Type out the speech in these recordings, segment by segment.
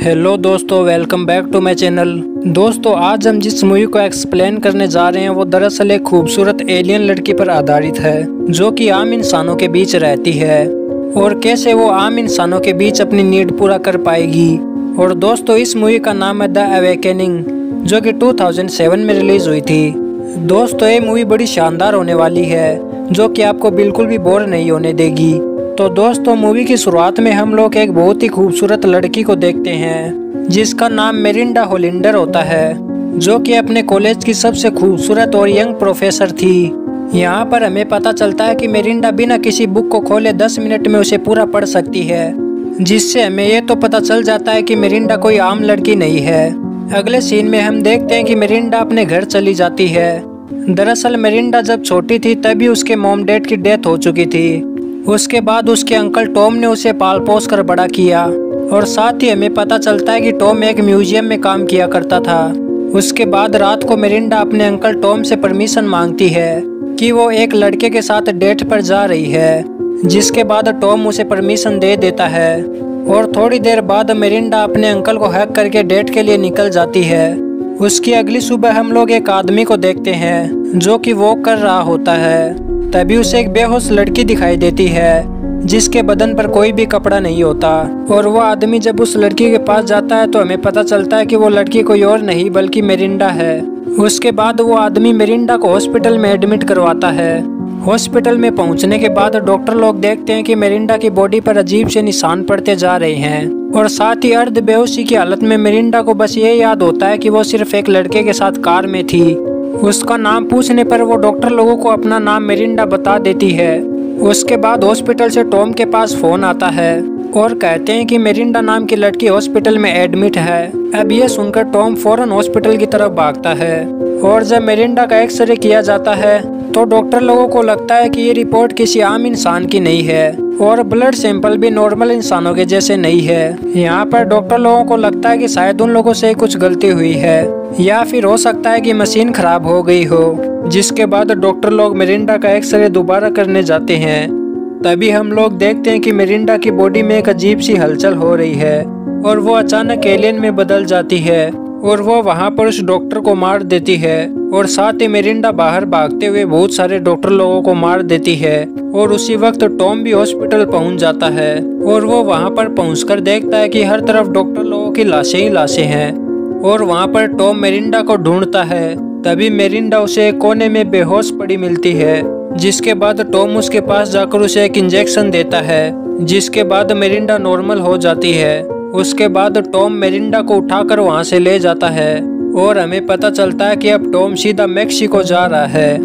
Hello दोस्तों, welcome back to my channel. दोस्तों, आज हम जिस मूवी को एक्सप्लेन करने जा रहे हैं वो दरअसल एक खूबसूरत एलियन लड़की पर आधारित है जो कि आम इंसानों के बीच रहती है और कैसे वो आम इंसानों के बीच अपनी नीड पूरा कर पाएगी। और दोस्तों, इस मूवी का नाम है द अवेकनिंग, जो कि 2007 में रिलीज हुई थी। दोस्तों, ये मूवी बड़ी शानदार होने वाली है जो कि आपको बिल्कुल भी बोर नहीं होने देगी। तो दोस्तों, मूवी की शुरुआत में हम लोग एक बहुत ही खूबसूरत लड़की को देखते हैं जिसका नाम मिरिंडा होलिंडर होता है, जो कि अपने कॉलेज की सबसे खूबसूरत और यंग प्रोफेसर थी। यहाँ पर हमें पता चलता है कि मिरिंडा बिना किसी बुक को खोले 10 मिनट में उसे पूरा पढ़ सकती है, जिससे हमें ये तो पता चल जाता है कि मिरिंडा कोई आम लड़की नहीं है। अगले सीन में हम देखते हैं कि मिरिंडा अपने घर चली जाती है। दरअसल मिरिंडा जब छोटी थी तभी उसके मॉम डैड की डेथ हो चुकी थी। उसके बाद उसके अंकल टॉम ने उसे पाल पोस कर बड़ा किया और साथ ही हमें पता चलता है कि टॉम एक म्यूजियम में काम किया करता था। उसके बाद रात को मिरिंडा अपने अंकल टॉम से परमिशन मांगती है कि वो एक लड़के के साथ डेट पर जा रही है, जिसके बाद टॉम उसे परमिशन दे देता है और थोड़ी देर बाद मिरिंडा अपने अंकल को हैक करके डेट के लिए निकल जाती है। उसकी अगली सुबह हम लोग एक आदमी को देखते हैं जो कि वॉक कर रहा होता है। तभी उसे एक बेहोश लड़की दिखाई देती है जिसके बदन पर कोई भी कपड़ा नहीं होता। और वो आदमी जब उस लड़की के पास जाता है तो हमें पता चलता है कि वो लड़की कोई और नहीं बल्कि मिरिंडा है। उसके बाद वो आदमी मिरिंडा को हॉस्पिटल में एडमिट करवाता है। हॉस्पिटल में पहुंचने के बाद डॉक्टर लोग देखते हैं कि मिरिंडा की बॉडी पर अजीब से निशान पड़ते जा रहे हैं और साथ ही अर्ध बेहोशी की हालत में मिरिंडा को बस ये याद होता है कि वो सिर्फ एक लड़के के साथ कार में थी। उसका नाम पूछने पर वो डॉक्टर लोगों को अपना नाम मिरिंडा बता देती है। उसके बाद हॉस्पिटल से टॉम के पास फोन आता है और कहते हैं कि मिरिंडा नाम की लड़की हॉस्पिटल में एडमिट है। अब ये सुनकर टॉम फौरन हॉस्पिटल की तरफ भागता है और जब मिरिंडा का एक्सरे किया जाता है तो डॉक्टर लोगों को लगता है कि ये रिपोर्ट किसी आम इंसान की नहीं है और ब्लड सैंपल भी नॉर्मल इंसानों के जैसे नहीं है। यहाँ पर डॉक्टर लोगों को लगता है कि शायद उन लोगों से कुछ गलती हुई है या फिर हो सकता है कि मशीन खराब हो गई हो। जिसके बाद डॉक्टर लोग मिरिंडा का एक्सरे दोबारा करने जाते हैं। तभी हम लोग देखते हैं कि मिरिंडा की बॉडी में एक अजीब सी हलचल हो रही है और वो अचानक एलियन में बदल जाती है और वो वहाँ पर उस डॉक्टर को मार देती है और साथ ही मिरिंडा बाहर भागते हुए बहुत सारे डॉक्टर लोगों को मार देती है। और उसी वक्त टॉम भी हॉस्पिटल पहुंच जाता है और वो वहाँ पर पहुंचकर देखता है कि हर तरफ डॉक्टर लोगों की लाशें ही लाशें हैं और वहाँ पर टॉम मिरिंडा को ढूंढता है। तभी मिरिंडा उसे एक कोने में बेहोश पड़ी मिलती है, जिसके बाद टॉम उसके पास जाकर उसे एक इंजेक्शन देता है, जिसके बाद मिरिंडा नॉर्मल हो जाती है। उसके बाद टॉम मिरिंडा को उठाकर वहाँ से ले जाता है और हमें पता चलता है कि अब टॉम सीधा मेक्सिको जा रहा है।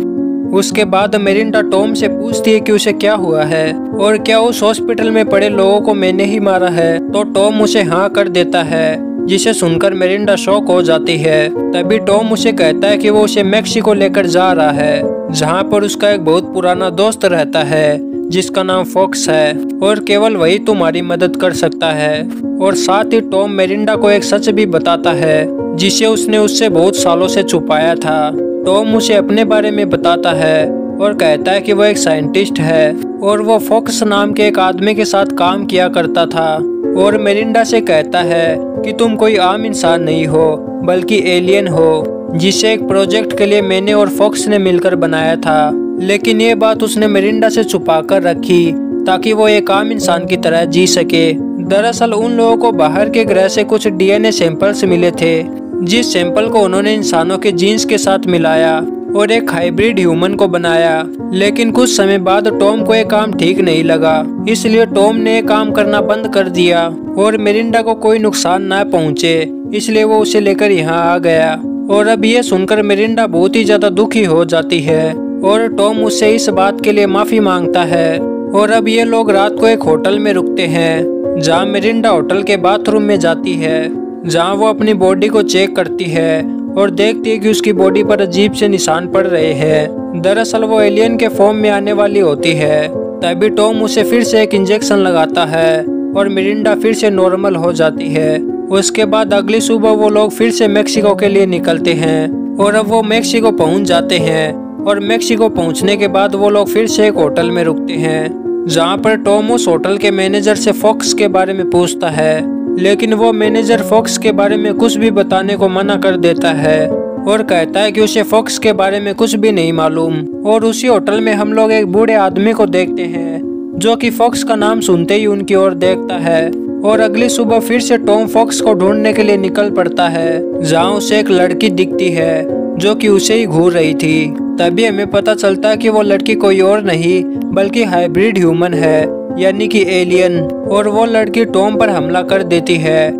उसके बाद मिरिंडा टॉम से पूछती है कि उसे क्या हुआ है और क्या उस हॉस्पिटल में पड़े लोगों को मैंने ही मारा है, तो टॉम उसे हाँ कर देता है, जिसे सुनकर मिरिंडा शॉक हो जाती है। तभी टॉम उसे कहता है कि वो उसे मेक्सिको लेकर जा रहा है, जहाँ पर उसका एक बहुत पुराना दोस्त रहता है जिसका नाम फॉक्स है और केवल वही तुम्हारी मदद कर सकता है। और साथ ही टॉम मिरिंडा को एक सच भी बताता है जिसे उसने उससे बहुत सालों से छुपाया था। टॉम उसे अपने बारे में बताता है और कहता है कि वो एक साइंटिस्ट है और वो फॉक्स नाम के एक आदमी के साथ काम किया करता था। और मिरिंडा से कहता है कि तुम कोई आम इंसान नहीं हो बल्कि एलियन हो, जिसे एक प्रोजेक्ट के लिए मैंने और फॉक्स ने मिलकर बनाया था। लेकिन ये बात उसने मिरिंडा से छुपा कर रखी ताकि वो एक आम इंसान की तरह जी सके। दरअसल उन लोगों को बाहर के ग्रह से कुछ डीएनए सैंपल्स मिले थे, जिस सैंपल को उन्होंने इंसानों के जीन्स के साथ मिलाया और एक हाइब्रिड ह्यूमन को बनाया। लेकिन कुछ समय बाद टॉम को ये काम ठीक नहीं लगा, इसलिए टॉम ने काम करना बंद कर दिया और मिरिंडा को कोई नुकसान न पहुंचे, इसलिए वो उसे लेकर यहाँ आ गया। और अब ये सुनकर मिरिंडा बहुत ही ज्यादा दुखी हो जाती है और टॉम उससे इस बात के लिए माफी मांगता है। और अब ये लोग रात को एक होटल में रुकते हैं, जहाँ मिरिंडा होटल के बाथरूम में जाती है, जहाँ वो अपनी बॉडी को चेक करती है और देखती है कि उसकी बॉडी पर अजीब से निशान पड़ रहे हैं। दरअसल वो एलियन के फॉर्म में आने वाली होती है। तभी टॉम उसे फिर से एक इंजेक्शन लगाता है और मिरिंडा फिर से नॉर्मल हो जाती है। उसके बाद अगली सुबह वो लोग फिर से मेक्सिको के लिए निकलते हैं और अब वो मेक्सिको पहुंच जाते हैं। और मेक्सिको पहुंचने के बाद वो लोग फिर से एक होटल में रुकते हैं, जहां पर टॉम उस होटल के मैनेजर से फॉक्स के बारे में पूछता है लेकिन वो मैनेजर फॉक्स के बारे में कुछ भी बताने को मना कर देता है और कहता है कि उसे फॉक्स के बारे में कुछ भी नहीं मालूम। और उसी होटल में हम लोग एक बूढ़े आदमी को देखते हैं जो कि फॉक्स का नाम सुनते ही उनकी ओर देखता है। और अगली सुबह फिर से टॉम फॉक्स को ढूंढने के लिए निकल पड़ता है, जहाँ उसे एक लड़की दिखती है जो कि उसे ही घूर रही थी। तभी हमें पता चलता है कि वो लड़की कोई और नहीं बल्कि हाइब्रिड ह्यूमन है, यानी कि एलियन। और वो लड़की टॉम पर हमला कर देती है,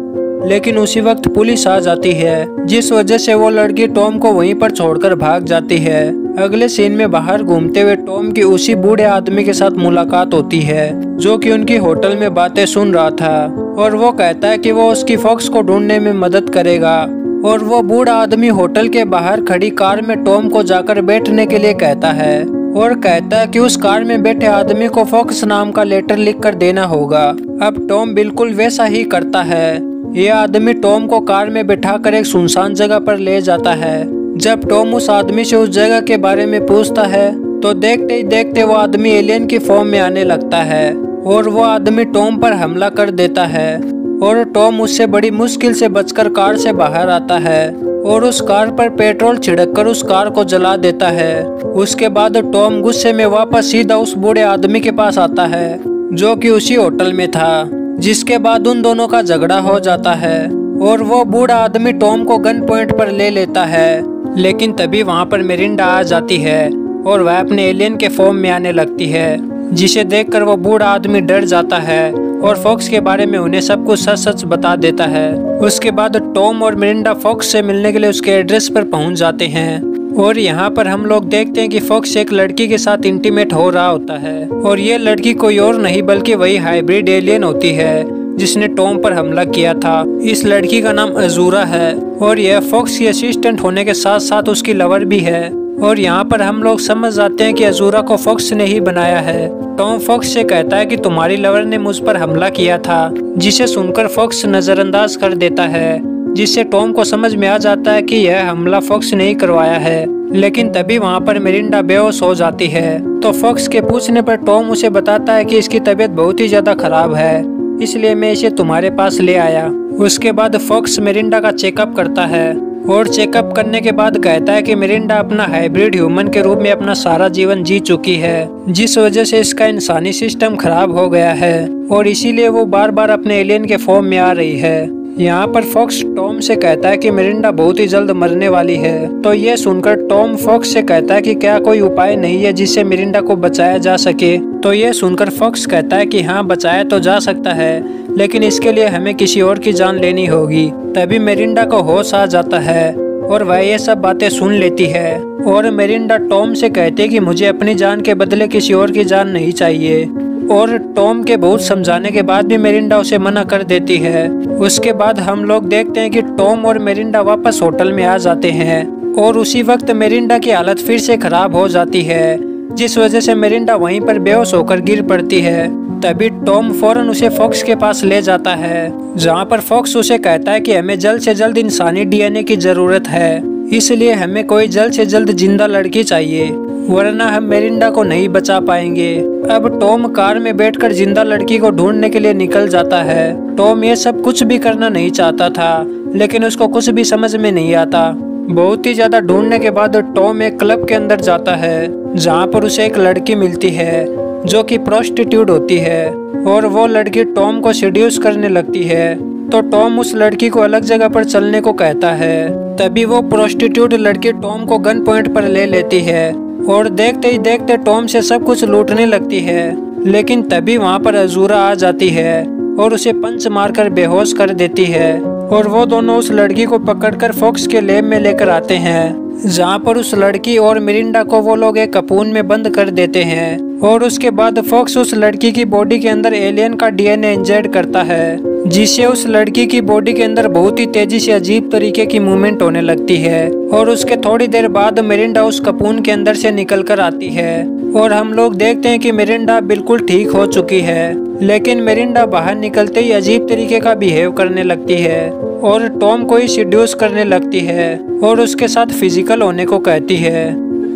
लेकिन उसी वक्त पुलिस आ जाती है, जिस वजह से वो लड़की टॉम को वहीं पर छोड़कर भाग जाती है। अगले सीन में बाहर घूमते हुए टॉम की उसी बूढ़े आदमी के साथ मुलाकात होती है जो कि उनकी होटल में बातें सुन रहा था। और वो कहता है कि वो उसकी फॉक्स को ढूंढने में मदद करेगा। और वो बूढ़ा आदमी होटल के बाहर खड़ी कार में टॉम को जाकर बैठने के लिए कहता है और कहता है कि उस कार में बैठे आदमी को फॉक्स नाम का लेटर लिखकर देना होगा। अब टॉम बिल्कुल वैसा ही करता है। ये आदमी टॉम को कार में बिठाकर एक सुनसान जगह पर ले जाता है। जब टॉम उस आदमी से उस जगह के बारे में पूछता है तो देखते ही देखते वो आदमी एलियन की फॉर्म में आने लगता है और वो आदमी टॉम पर हमला कर देता है। और टॉम उससे बड़ी मुश्किल से बचकर कार से बाहर आता है और उस कार पर पेट्रोल छिड़ककर उस कार को जला देता है। उसके बाद टॉम गुस्से में वापस सीधा उस बूढ़े आदमी के पास आता है जो कि उसी होटल में था, जिसके बाद उन दोनों का झगड़ा हो जाता है और वो बूढ़ा आदमी टॉम को गन पॉइंट पर ले लेता है। लेकिन तभी वहाँ पर मिरिंडा आ जाती है और वह अपने एलियन के फॉर्म में आने लगती है, जिसे देखकर वो बूढ़ा आदमी डर जाता है और फॉक्स के बारे में उन्हें सब कुछ सच सच बता देता है। उसके बाद टॉम और मिरिंडा फॉक्स से मिलने के लिए उसके एड्रेस पर पहुंच जाते हैं। और यहाँ पर हम लोग देखते हैं कि फॉक्स एक लड़की के साथ इंटीमेट हो रहा होता है और ये लड़की कोई और नहीं बल्कि वही हाइब्रिड एलियन होती है जिसने टॉम पर हमला किया था। इस लड़की का नाम अजूरा है और यह फॉक्स की असिस्टेंट होने के साथ साथ उसकी लवर भी है। और यहाँ पर हम लोग समझ जाते हैं कि अजूरा को फॉक्स ने ही बनाया है। टॉम फॉक्स से कहता है कि तुम्हारी लवर ने मुझ पर हमला किया था, जिसे सुनकर फॉक्स नजरअंदाज कर देता है, जिससे टॉम को समझ में आ जाता है कि यह हमला फॉक्स ने ही करवाया है। लेकिन तभी वहाँ पर मिरिंडा बेहोश हो जाती है, तो फॉक्स के पूछने पर टॉम उसे बताता है कि इसकी तबीयत बहुत ही ज्यादा खराब है, इसलिए मैं इसे तुम्हारे पास ले आया। उसके बाद फॉक्स मिरिंडा का चेकअप करता है और चेकअप करने के बाद कहता है कि मिरिंडा अपना हाइब्रिड ह्यूमन के रूप में अपना सारा जीवन जी चुकी है, जिस वजह से इसका इंसानी सिस्टम खराब हो गया है और इसीलिए वो बार बार अपने एलियन के फॉर्म में आ रही है। यहाँ पर फॉक्स टॉम से कहता है कि मिरिंडा बहुत ही जल्द मरने वाली है। तो ये सुनकर टॉम फॉक्स से कहता है कि क्या कोई उपाय नहीं है जिससे मिरिंडा को बचाया जा सके। तो ये सुनकर फॉक्स कहता है कि हाँ, बचाया तो जा सकता है, लेकिन इसके लिए हमें किसी और की जान लेनी होगी। तभी मिरिंडा को होश आ जाता है और वह ये सब बातें सुन लेती है और मिरिंडा टॉम से कहती है कि मुझे अपनी जान के बदले किसी और की जान नहीं चाहिए। और टॉम के बहुत समझाने के बाद भी मिरिंडा उसे मना कर देती है। उसके बाद हम लोग देखते हैं कि टॉम और मिरिंडा वापस होटल में आ जाते हैं और उसी वक्त मिरिंडा की हालत फिर से खराब हो जाती है, जिस वजह से मिरिंडा वहीं पर बेहोश होकर गिर पड़ती है। तभी टॉम फौरन उसे फॉक्स के पास ले जाता है, जहाँ पर फॉक्स उसे कहता है कि हमें जल्द से जल्द इंसानी डीएनए की जरूरत है, इसलिए हमें कोई जल्द से जल्द जिंदा लड़की चाहिए, वरना हम मिरिंडा को नहीं बचा पाएंगे। अब टॉम कार में बैठकर जिंदा लड़की को ढूंढने के लिए निकल जाता है। टॉम ये सब कुछ भी करना नहीं चाहता था, लेकिन उसको कुछ भी समझ में नहीं आता। बहुत ही ज्यादा ढूंढने के बाद टॉम एक क्लब के अंदर जाता है, जहाँ पर उसे एक लड़की मिलती है जो कि प्रोस्टिट्यूट होती है और वो लड़की टॉम को सेड्यूस करने लगती है। तो टॉम उस लड़की को अलग जगह पर चलने को कहता है। तभी वो प्रोस्टिट्यूट लड़की टॉम को गन पॉइंट पर ले लेती है और देखते ही देखते टॉम से सब कुछ लूटने लगती है। लेकिन तभी वहाँ पर अजूरा आ जाती है और उसे पंच मारकर बेहोश कर देती है और वो दोनों उस लड़की को पकड़कर फॉक्स के लैब में लेकर आते हैं, जहाँ पर उस लड़की और मिरिंडा को वो लोग एक कपून में बंद कर देते हैं। और उसके बाद फॉक्स उस लड़की की बॉडी के अंदर एलियन का डीएनए इंजेक्ट करता है, जिससे उस लड़की की बॉडी के अंदर बहुत ही तेजी से अजीब तरीके की मूवमेंट होने लगती है। और उसके थोड़ी देर बाद मिरिंडा उस कपून के अंदर से निकल कर आती है और हम लोग देखते हैं कि मिरिंडा बिल्कुल ठीक हो चुकी है। लेकिन मिरिंडा बाहर निकलते ही अजीब तरीके का बिहेव करने लगती है और टॉम को ही सेड्यूस करने लगती है और उसके साथ फिजिकल होने को कहती है।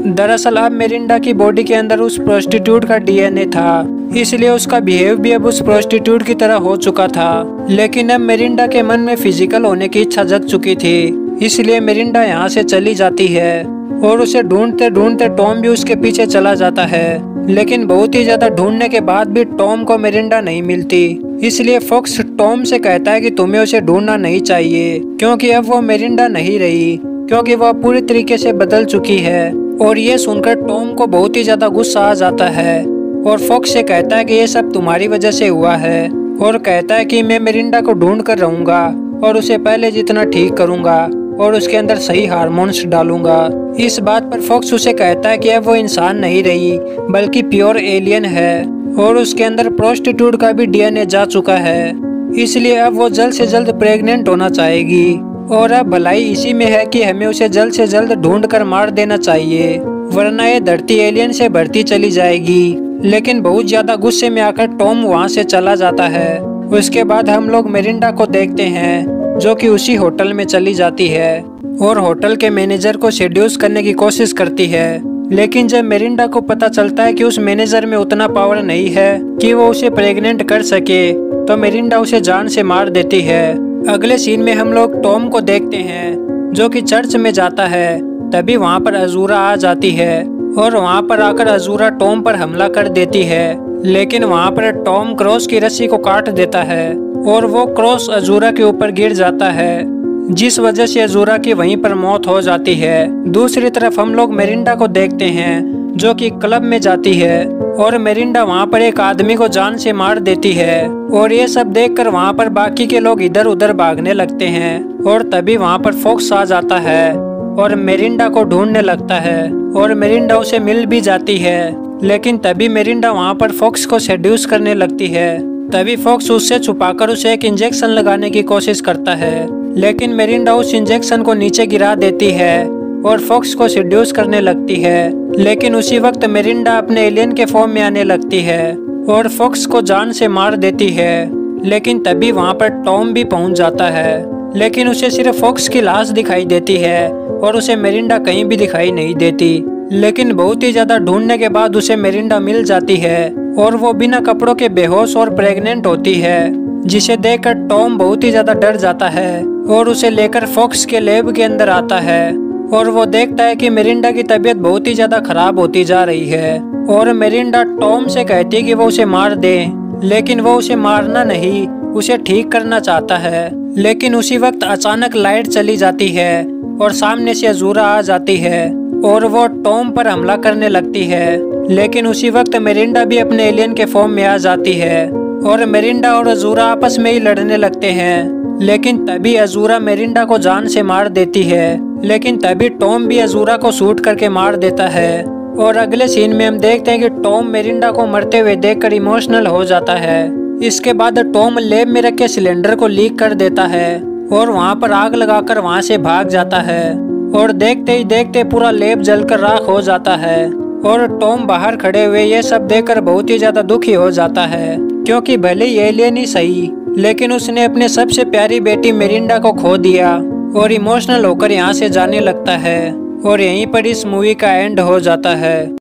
दरअसल अब मेरिंडा की बॉडी के अंदर उस प्रोस्टिट्यूट का डीएनए था, इसलिए उसका बिहेव भी अब उस प्रोस्टिट्यूट की तरह हो चुका था। लेकिन अब मेरिंडा के मन में फिजिकल होने की इच्छा जग चुकी थी, इसलिए मेरिंडा यहाँ से चली जाती है और उसे ढूंढते ढूंढते टॉम भी उसके पीछे चला जाता है। लेकिन बहुत ही ज्यादा ढूंढने के बाद भी टॉम को मेरिंडा नहीं मिलती, इसलिए फॉक्स टॉम से कहता है कि तुम्हें उसे ढूंढना नहीं चाहिए, क्योंकि अब वो मेरिंडा नहीं रही, क्योंकि वह पूरी तरीके से बदल चुकी है। और ये सुनकर टॉम को बहुत ही ज्यादा गुस्सा आ जाता है और फॉक्स से कहता है कि ये सब तुम्हारी वजह से हुआ है, और कहता है कि मैं मेरिंडा को ढूंढ कर रहूंगा और उसे पहले जितना ठीक करूंगा और उसके अंदर सही हार्मोन्स डालूंगा। इस बात पर फॉक्स उसे कहता है कि अब वो इंसान नहीं रही बल्कि प्योर एलियन है और उसके अंदर प्रोस्टिट्यूट का भी डीएनए जा चुका है, इसलिए अब वो जल्द से जल्द प्रेग्नेंट होना चाहेगी। और अब भलाई इसी में है कि हमें उसे जल्द से जल्द ढूंढ कर मार देना चाहिए, वरना ये धरती एलियन से बढ़ती चली जाएगी। लेकिन बहुत ज्यादा गुस्से में आकर टॉम वहाँ से चला जाता है। उसके बाद हम लोग मेरिंडा को देखते हैं जो कि उसी होटल में चली जाती है और होटल के मैनेजर को सेड्यूस करने की कोशिश करती है। लेकिन जब मेरिंडा को पता चलता है कि उस मैनेजर में उतना पावर नहीं है कि वो उसे प्रेग्नेंट कर सके, तो मेरिंडा उसे जान से मार देती है। अगले सीन में हम लोग टॉम को देखते हैं जो कि चर्च में जाता है। तभी वहाँ पर अजूरा आ जाती है और वहाँ पर आकर अजूरा टॉम पर हमला कर देती है, लेकिन वहाँ पर टॉम क्रॉस की रस्सी को काट देता है और वो क्रॉस अजूरा के ऊपर गिर जाता है, जिस वजह से अजूरा की वहीं पर मौत हो जाती है। दूसरी तरफ हम लोग मेरिंडा को देखते हैं जो कि क्लब में जाती है और मेरिंडा वहाँ पर एक आदमी को जान से मार देती है। और ये सब देखकर वहाँ पर बाकी के लोग इधर उधर भागने लगते हैं और तभी वहाँ पर फॉक्स आ जाता है और मेरिंडा को ढूंढने लगता है और मेरिंडा उसे मिल भी जाती है। लेकिन तभी मेरिंडा वहाँ पर फॉक्स को सेड्यूस करने लगती है। तभी फॉक्स उससे छुपाकर उसे एक इंजेक्शन लगाने की कोशिश करता है, लेकिन मेरिंडा उस इंजेक्शन को नीचे गिरा देती है और फॉक्स को सेड्यूस करने लगती है। लेकिन उसी वक्त मेरिंडा अपने एलियन के फॉर्म में आने लगती है और फॉक्स को जान से मार देती है। लेकिन तभी वहाँ पर टॉम भी पहुँच जाता है, लेकिन उसे सिर्फ फॉक्स की लाश दिखाई देती है और उसे मेरिंडा कहीं भी दिखाई नहीं देती। लेकिन बहुत ही ज्यादा ढूंढने के बाद उसे मेरिंडा मिल जाती है और वो बिना कपड़ों के बेहोश और प्रेग्नेंट होती है, जिसे देखकर टॉम बहुत ही ज्यादा डर जाता है और उसे लेकर फॉक्स के लैब के अंदर आता है और वो देखता है कि मेरिंडा की तबीयत बहुत ही ज्यादा खराब होती जा रही है। और मेरिंडा टॉम से कहती है कि वो उसे मार दे, लेकिन वो उसे मारना नहीं, उसे ठीक करना चाहता है। लेकिन उसी वक्त अचानक लाइट चली जाती है और सामने से अजूरा आ जाती है और वो टॉम पर हमला करने लगती है। लेकिन उसी वक्त मेरिंडा भी अपने एलियन के फॉर्म में आ जाती है और मेरिंडा और अजूरा आपस में ही लड़ने लगते हैं। लेकिन तभी अजूरा मेरिंडा को जान से मार देती है, लेकिन तभी टॉम भी अजूरा को शूट करके मार देता है। और अगले सीन में हम देखते हैं कि टॉम मेरिंडा को मरते हुए देखकर इमोशनल हो जाता है। इसके बाद टॉम लैब में रखे सिलेंडर को लीक कर देता है और वहाँ पर आग लगाकर वहाँ से भाग जाता है और देखते ही देखते पूरा लैब जलकर राख हो जाता है। और टॉम बाहर खड़े हुए ये सब देखकर बहुत ही ज्यादा दुखी हो जाता है, क्योंकि भले ही एलियन ही सही, लेकिन उसने अपने सबसे प्यारी बेटी मेरिंडा को खो दिया और इमोशनल होकर यहाँ से जाने लगता है। और यहीं पर इस मूवी का एंड हो जाता है।